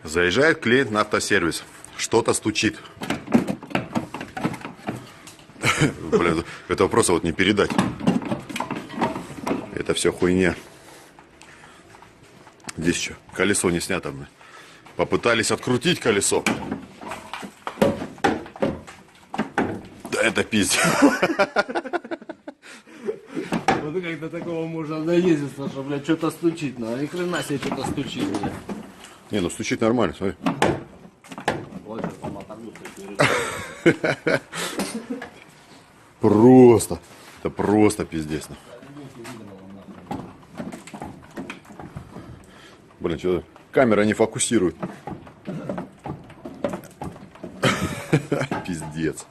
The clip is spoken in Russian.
Заезжает клиент на автосервис. Что-то стучит. Блин, этого просто вот не передать. Это все хуйня. Здесь что? Колесо не снято. Блин. Попытались открутить колесо. Да это пиздец. Вот как до такого можно доездиться, что, блядь, что-то стучит. Ну, ни хрена себе что-то стучит, блядь. Не, ну стучит нормально, смотри. Вот сейчас вам оторву, Просто. Это просто пиздец. Блин, что камера не фокусирует. Пиздец.